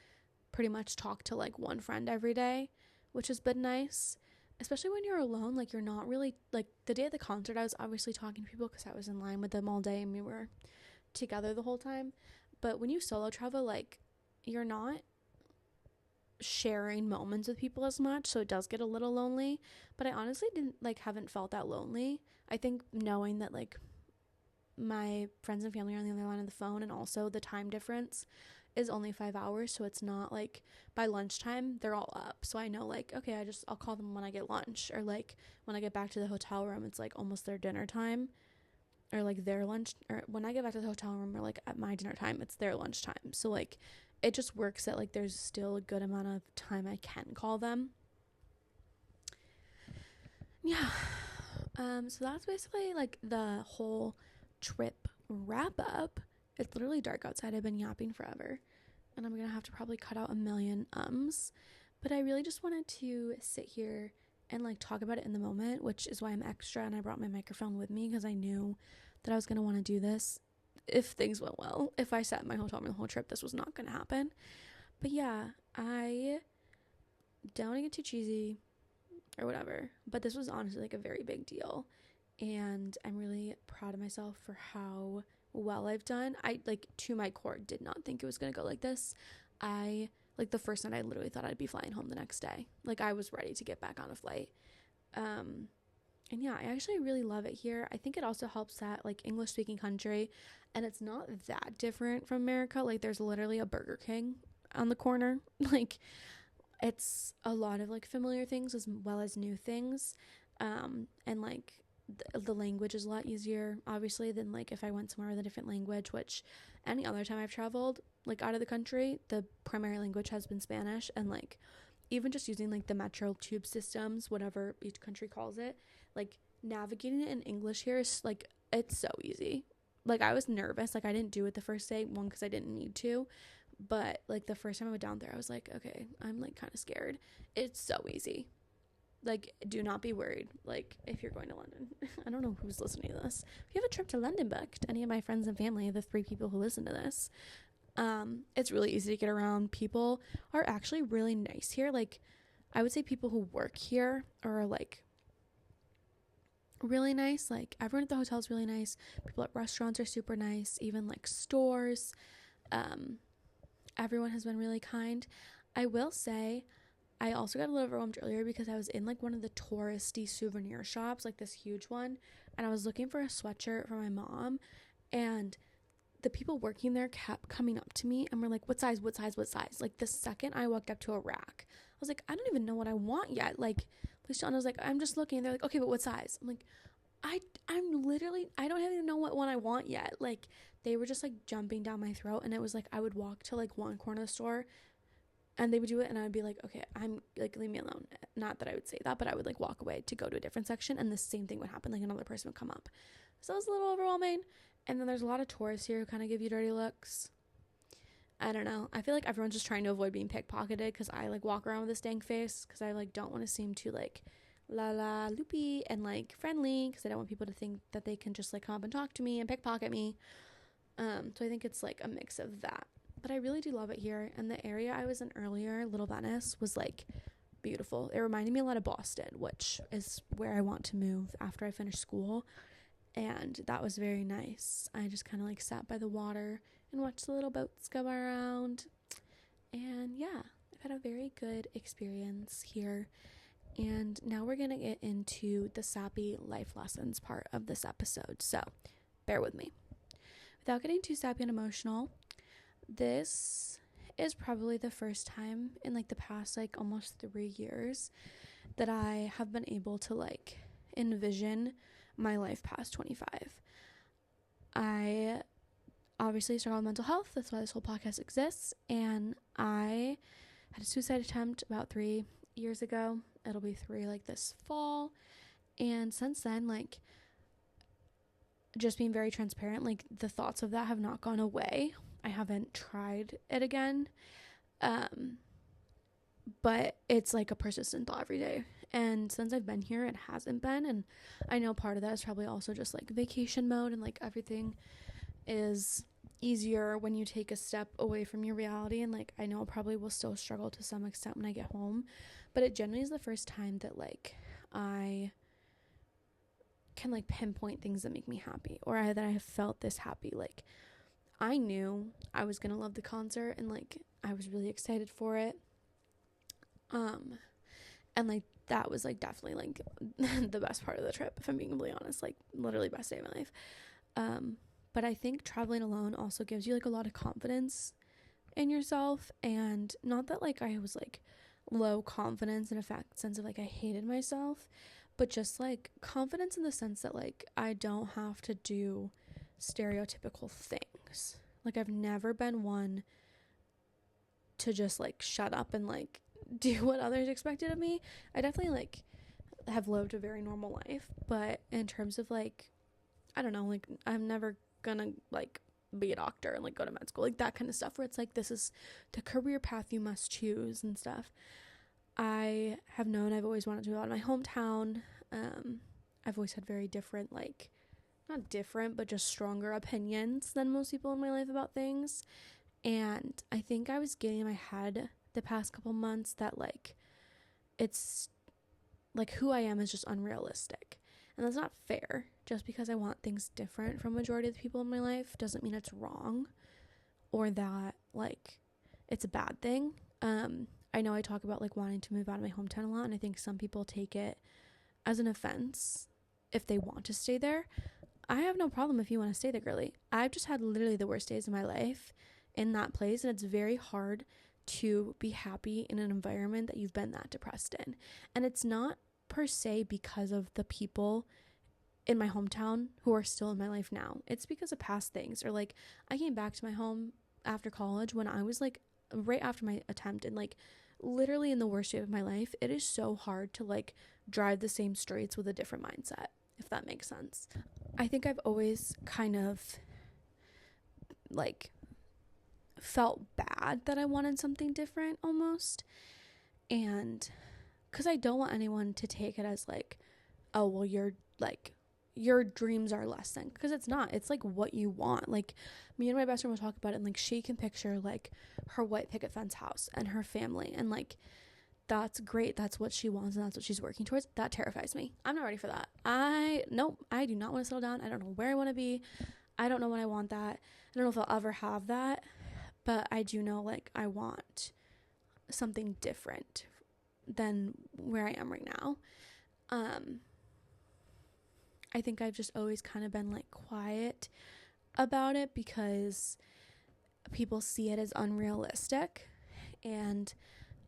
pretty much talked to like one friend every day, which has been nice, especially when you're alone. Like you're not really like the day of the concert, I was obviously talking to people because I was in line with them all day and we were together the whole time. But when you solo travel, like you're not sharing moments with people as much, so it does get a little lonely. But I honestly haven't felt that lonely. I think knowing that like my friends and family are on the other line of the phone, and also the time difference is only 5 hours, so it's not like by lunchtime they're all up, so I know like okay, I'll call them when I get lunch, or like when I get back to the hotel room it's like almost their dinner time, or like their lunch, or when I get back to the hotel room or like at my dinner time it's their lunch time. So like it just works that like there's still a good amount of time I can call them. Yeah. So that's basically like the whole trip wrap up. It's literally dark outside. I've been yapping forever, and I'm gonna have to probably cut out a million but I really just wanted to sit here and like talk about it in the moment, which is why I'm extra, and I brought my microphone with me because I knew that I was gonna want to do this if things went well. If I sat in my hotel room the whole trip, this was not gonna happen. But yeah, I don't want to get too cheesy or whatever, but this was honestly like a very big deal, and I'm really proud of myself for how well I've done. I like to my core did not think it was gonna go like this. I like the first night I literally thought I'd be flying home the next day. Like I was ready to get back on a flight. And yeah, I actually really love it here. I think it also helps that like English speaking country, and it's not that different from America. Like there's literally a Burger King on the corner. Like it's a lot of like familiar things as well as new things. And like the language is a lot easier obviously than like if I went somewhere with a different language, which any other time I've traveled like out of the country, the primary language has been Spanish. And like even just using like the metro tube systems, whatever each country calls it, like navigating it in English here is like it's so easy. Like I was nervous, like I didn't do it the first day, one because I didn't need to, but like the first time I went down there I was like okay, I'm like kind of scared. It's so easy. Like do not be worried like if you're going to London. I don't know who's listening to this. If you have a trip to London booked, any of my friends and family, the 3 people who listen to this, it's really easy to get around. People are actually really nice here. Like I would say people who work here are like really nice. Like everyone at the hotel is really nice. People at restaurants are super nice. Even like stores, everyone has been really kind. I will say I also got a little overwhelmed earlier because I was in like one of the touristy souvenir shops, like this huge one, and I was looking for a sweatshirt for my mom, and the people working there kept coming up to me and were like, what size? Like the second I walked up to a rack, I was like, I don't even know what I want yet. Like Luciana was like, I'm just looking. And they're like, okay, but what size? I'm like, I'm literally, I don't even know what one I want yet. Like they were just like jumping down my throat, and it was like I would walk to like one corner of the store and they would do it, and I would be like, okay, I'm like, leave me alone. Not that I would say that, but I would like walk away to go to a different section, and the same thing would happen. Like another person would come up. So it was a little overwhelming. And then there's a lot of tourists here who kind of give you dirty looks. I don't know. I feel like everyone's just trying to avoid being pickpocketed because I like walk around with a stank face because I like don't want to seem too like la la loopy and like friendly because I don't want people to think that they can just like come up and talk to me and pickpocket me. So I think it's like a mix of that. But I really do love it here. And the area I was in earlier, Little Venice, was like beautiful. It reminded me a lot of Boston, which is where I want to move after I finish school. And that was very nice. I just kind of like sat by the water and watched the little boats go around. And yeah, I've had a very good experience here. And now we're going to get into the sappy life lessons part of this episode. So bear with me. Without getting too sappy and emotional, this is probably the first time in like the past like almost 3 years that I have been able to like envision my life past 25. I obviously struggle with mental health. That's why this whole podcast exists. And I had a suicide attempt about 3 years ago. It'll be 3 like this fall. And since then, like, just being very transparent, like the thoughts of that have not gone away. I haven't tried it again. But it's like a persistent thought every day. And since I've been here, it hasn't been. And I know part of that is probably also just like vacation mode and like everything is easier when you take a step away from your reality. And like I know I probably will still struggle to some extent when I get home, but it generally is the first time that like I can like pinpoint things that make me happy, or that I have felt this happy. Like I knew I was gonna love the concert and like I was really excited for it. And like that was like definitely like the best part of the trip, if I'm being completely honest, like literally best day of my life. But I think traveling alone also gives you like a lot of confidence in yourself, and not that like I was like low confidence in a sense of like I hated myself, but just like confidence in the sense that like I don't have to do stereotypical things. Like I've never been one to just like shut up and like do what others expected of me. I definitely like have lived a very normal life, but in terms of like, I don't know, like I'm never gonna like be a doctor and like go to med school, like that kind of stuff where it's like this is the career path you must choose and stuff. I have known I've always wanted to go out of my hometown. I've always had very different, like not different, but just stronger opinions than most people in my life about things. And I think I was getting in my head the past couple months that like it's like who I am is just unrealistic, and that's not fair. Just because I want things different from majority of the people in my life doesn't mean it's wrong or that like it's a bad thing. I know I talk about like wanting to move out of my hometown a lot, and I think some people take it as an offense if they want to stay there. I have no problem if you want to stay there, girly. I've just had literally the worst days of my life in that place, and it's very hard to be happy in an environment that you've been that depressed in. And it's not per se because of the people in my hometown who are still in my life now. It's because of past things. Or like I came back to my home after college when I was like right after my attempt and like literally in the worst shape of my life. It is so hard to like drive the same streets with a different mindset, if that makes sense. I think I've always kind of like felt bad that I wanted something different almost, and because I don't want anyone to take it as like, oh well, you're like your dreams are less than, because it's not. It's like what you want. Like me and my best friend will talk about it, and like she can picture like her white picket fence house and her family, and like that's great, that's what she wants and that's what she's working towards. That terrifies me. I'm not ready for that. I do not want to settle down. I don't know where I want to be. I don't know when I want that. I don't know if I'll ever have that. But I do know, like, I want something different than where I am right now. I think I've just always kind of been, like, quiet about it because people see it as unrealistic. And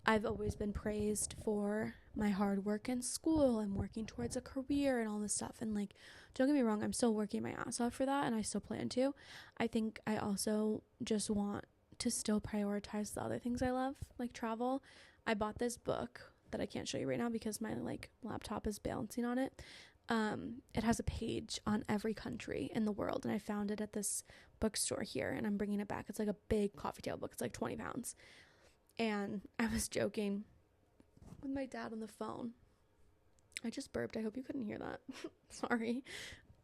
I've always been praised for my hard work in school and working towards a career and all this stuff. And, like, don't get me wrong, I'm still working my ass off for that, and I still plan to. I think I also just want to still prioritize the other things I love, like travel. I bought this book that I can't show you right now because my like laptop is balancing on it. It has a page on every country in the world, and I found it at this bookstore here, and I'm bringing it back. It's like a big coffee table book. It's like 20 pounds. And I was joking with my dad on the phone. I just burped. I hope you couldn't hear that. Sorry.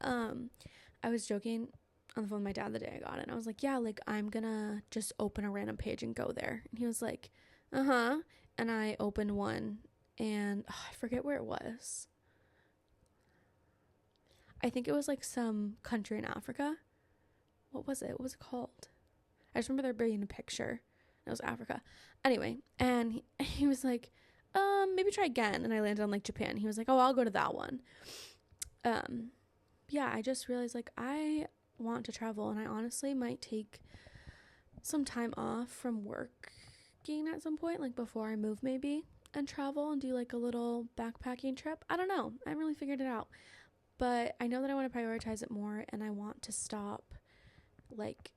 I was joking on the phone with my dad the day I got it. And I was like, yeah, like, I'm gonna just open a random page and go there. And he was like, uh-huh. And I opened one, and I forget where it was. I think it was like some country in Africa. What was it? What was it called? I just remember there being a picture. It was Africa. Anyway, and he was like, maybe try again. And I landed on like Japan. He was like, oh, I'll go to that one. Yeah, I just realized like I want to travel, and I honestly might take some time off from working at some point, like before I move maybe, and travel and do like a little backpacking trip. I don't know. I haven't really figured it out. But I know that I want to prioritize it more, and I want to stop like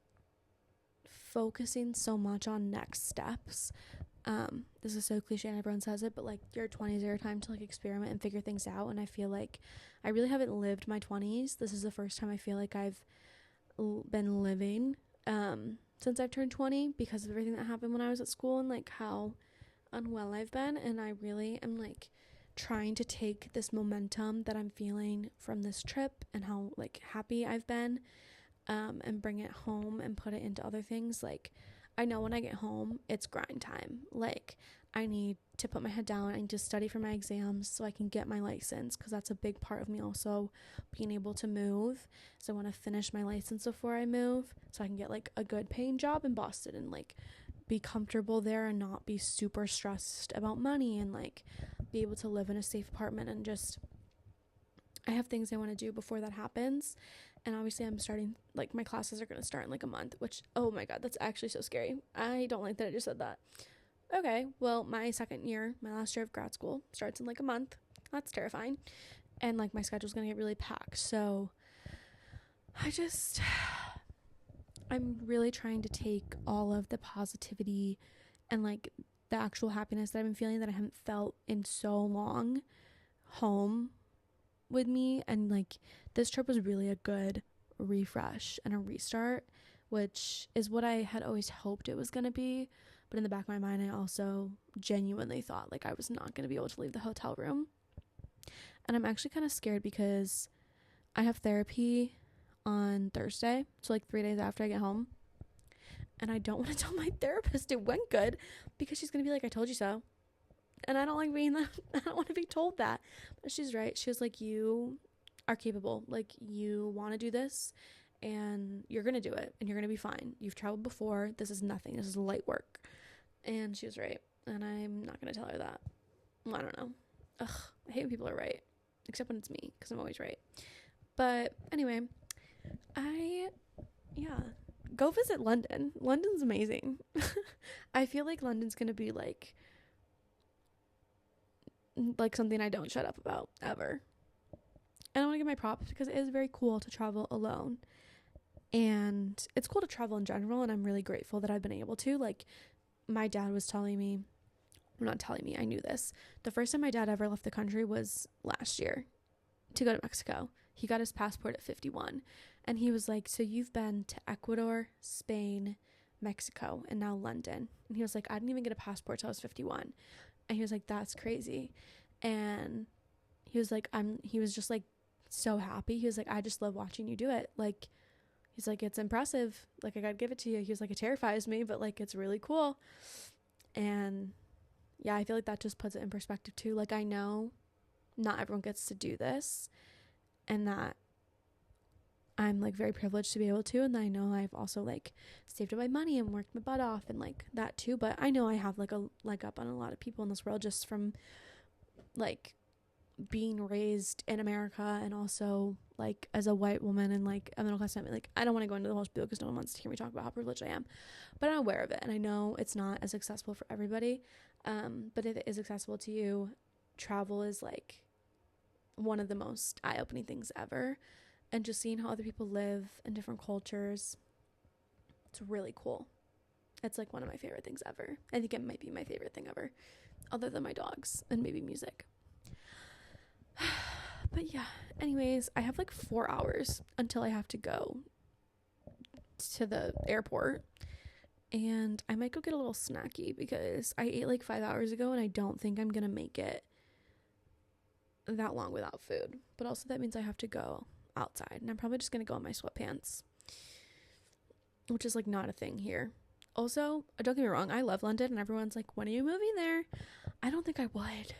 focusing so much on next steps. This is so cliche and everyone says it, but like your 20s are your time to like experiment and figure things out. And I feel like I really haven't lived my 20s. This is the first time I feel like I've been living since I've turned 20, because of everything that happened when I was at school and like how unwell I've been. And I really am like trying to take this momentum that I'm feeling from this trip and how like happy I've been, and bring it home and put it into other things. Like, I know when I get home, it's grind time. Like, I need to put my head down. I need to study for my exams so I can get my license, because that's a big part of me also being able to move. So I want to finish my license before I move so I can get like a good paying job in Boston and like be comfortable there and not be super stressed about money, and like be able to live in a safe apartment. And just, I have things I want to do before that happens. And obviously I'm starting, like, my classes are going to start in like a month, which, oh my god, that's actually so scary. I don't like that I just said that. Okay, well, my second year, my last year of grad school starts in like a month. That's terrifying. And like my schedule's going to get really packed. So I'm really trying to take all of the positivity and like the actual happiness that I've been feeling that I haven't felt in so long home with me. And like, this trip was really a good refresh and a restart, which is what I had always hoped it was going to be. But in the back of my mind, I also genuinely thought like I was not going to be able to leave the hotel room. And I'm actually kind of scared because I have therapy on Thursday, so like 3 days after I get home. And I don't want to tell my therapist it went good, because she's going to be like, I told you so. And I don't like being that. I don't want to be told that. But she's right. She was like, you are capable. Like, you want to do this, and you're going to do it, and you're going to be fine. You've traveled before. This is nothing. This is light work. And she was right. And I'm not going to tell her that. Well, I don't know. Ugh, I hate when people are right. Except when it's me, because I'm always right. But anyway, go visit London. London's amazing. I feel like London's going to be like something I don't shut up about ever. And I want to give my props, because it is very cool to travel alone. And it's cool to travel in general, and I'm really grateful that I've been able to. Like, my dad was telling me, not telling me, I knew this. The first time my dad ever left the country was last year to go to Mexico. He got his passport at 51. And he was like, so you've been to Ecuador, Spain, Mexico, and now London. And he was like, I didn't even get a passport till I was 51. And he was like, that's crazy. And he was like, he was just like so happy. He was like, I just love watching you do it. Like, he's like, it's impressive. Like, I gotta give it to you. He was like, it terrifies me, but like, it's really cool. And yeah, I feel like that just puts it in perspective too. Like, I know not everyone gets to do this, and that I'm like very privileged to be able to. And I know I've also like saved up my money and worked my butt off and like that too. But I know I have like a leg up on a lot of people in this world, just from like being raised in America, and also like as a white woman and like a middle class family. Like, I don't want to go into the whole spiel because no one wants to hear me talk about how privileged I am, but I'm aware of it, and I know it's not as accessible for everybody. But if it is accessible to you, travel is like one of the most eye-opening things ever. And just seeing how other people live in different cultures, it's really cool. It's like one of my favorite things ever. I think it might be my favorite thing ever, other than my dogs and maybe music. But yeah, anyways, I have like 4 hours until I have to go to the airport, and I might go get a little snacky because I ate like 5 hours ago and I don't think I'm gonna make it that long without food. But also that means I have to go outside, and I'm probably just gonna go in my sweatpants, which is like not a thing here. Also, don't get me wrong, I love London, and everyone's like, when are you moving there? I don't think I would.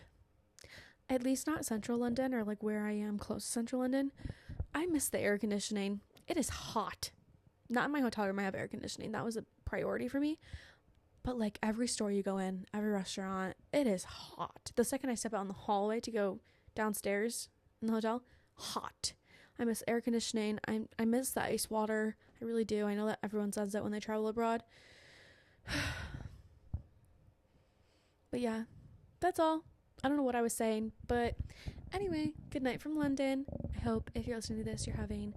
At least not central London, or like where I am close to central London. I miss the air conditioning. It is hot. Not in my hotel room I have air conditioning. That was a priority for me. But like every store you go in, every restaurant, it is hot. The second I step out in the hallway to go downstairs in the hotel, hot. I miss air conditioning. I miss the ice water. I really do. I know that everyone says that when they travel abroad. But yeah, that's all. I don't know what I was saying, but anyway, good night from London. I hope if you're listening to this, you're having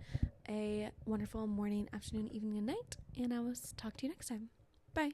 a wonderful morning, afternoon, evening, and night, and I will talk to you next time. Bye.